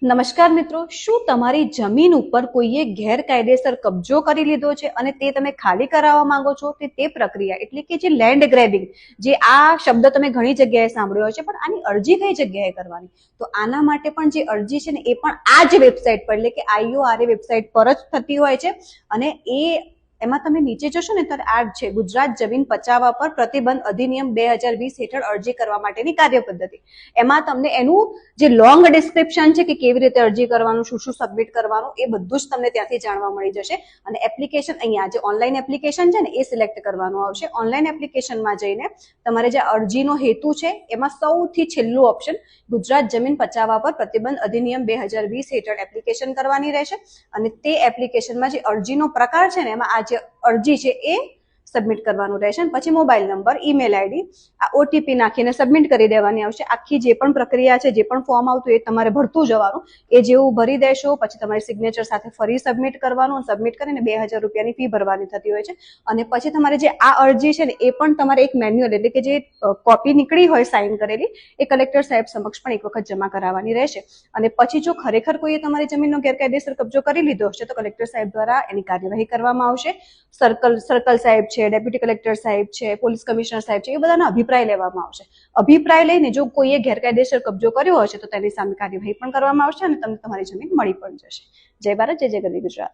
નમસ્કાર મિત્રો, શું તમારી જમીન ઉપર કોઈએ ગેરકાયદેસર કબજો કરી લીધો છે અને તે તમે ખાલી કરાવવા માંગો છો? તે પ્રક્રિયા એટલે કે જે લેન્ડ ગ્રેબિંગ, જે આ શબ્દ તમે ઘણી જગ્યાએ સાંભળ્યો છે, પણ આની અરજી કઈ જગ્યાએ કરવાની? તો આના માટે પણ જે અરજી છે ને એ પણ આ જ વેબસાઇટ પર એટલે કે IORA વેબસાઇટ પર જ થતી હોય છે. અને એમાં તમે નીચે જોશો ને ત્યારે આ છે ગુજરાત જમીન પચાવવા પર પ્રતિબંધ અધિનિયમ 2020 હેઠળ અરજી કરવા માટેની કાર્યપદ્ધતિ. એમાં તમને એનું જે લોંગ ડિસ્ક્રિપ્શન છે કે કેવી રીતે અરજી કરવાનું, શું શું સબમિટ કરવાનું, એ બધું જ તમને ત્યાંથી જાણવા મળી જશે. અને એપ્લિકેશન અહીંયા જે ઓનલાઈન એપ્લિકેશન છે ને એ સિલેક્ટ કરવાનું આવશે. ઓનલાઈન એપ્લિકેશનમાં જઈને તમારે જે અરજીનો હેતુ છે એમાં સૌથી છેલ્લું ઓપ્શન ગુજરાત જમીન પચાવવા પર પ્રતિબંધ અધિનિયમ 2020 હેઠળ એપ્લિકેશન કરવાની રહેશે. અને તે એપ્લિકેશનમાં જે અરજીનો પ્રકાર છે ને એમાં આ જે અરજી છે એ સબમિટ કરવાનું રહેશે. પછી મોબાઈલ નંબર, ઈમેલ આઈડી, આ ઓટીપી નાખીને સબમિટ કરી દેવાની આવશે. આખી જે પણ પ્રક્રિયા છે, જે પણ ફોર્મ આવતું એ તમારે ભરતું જવાનું. એ જેવું ભરી દેશો પછી તમારી સિગ્નેચર સાથે ફરી સબમિટ કરવાનું. સબમિટ કરીને 2000 રૂપિયાની ફી ભરવાની થતી હોય છે. અને પછી તમારે જે આ અરજી છે ને એ પણ તમારે એક મેન્યુઅલ એટલે કે જે કોપી નીકળી હોય સાઇન કરેલી એ કલેક્ટર સાહેબ સમક્ષ પણ એક વખત જમા કરાવવાની રહેશે. અને પછી જો ખરેખર કોઈએ તમારી જમીનનો ગેરકાયદેસર કબજો કરી લીધો હશે તો કલેક્ટર સાહેબ દ્વારા એની કાર્યવાહી કરવામાં આવશે. સર્કલ સાહેબ છે, ડેપ્યુટી કલેક્ટર સાહેબ છે, પોલીસ કમિશનર સાહેબ છે, એ બધાના અભિપ્રાય લેવામાં આવશે. અભિપ્રાય લઈને જો કોઈએ ગેરકાયદેસર કબજો કર્યો હશે તો તેની સામે કાર્યવાહી પણ કરવામાં આવશે અને તમને તમારી જમીન મળી પણ જશે. જય ભારત, જય જય ગરવી ગુજરાત.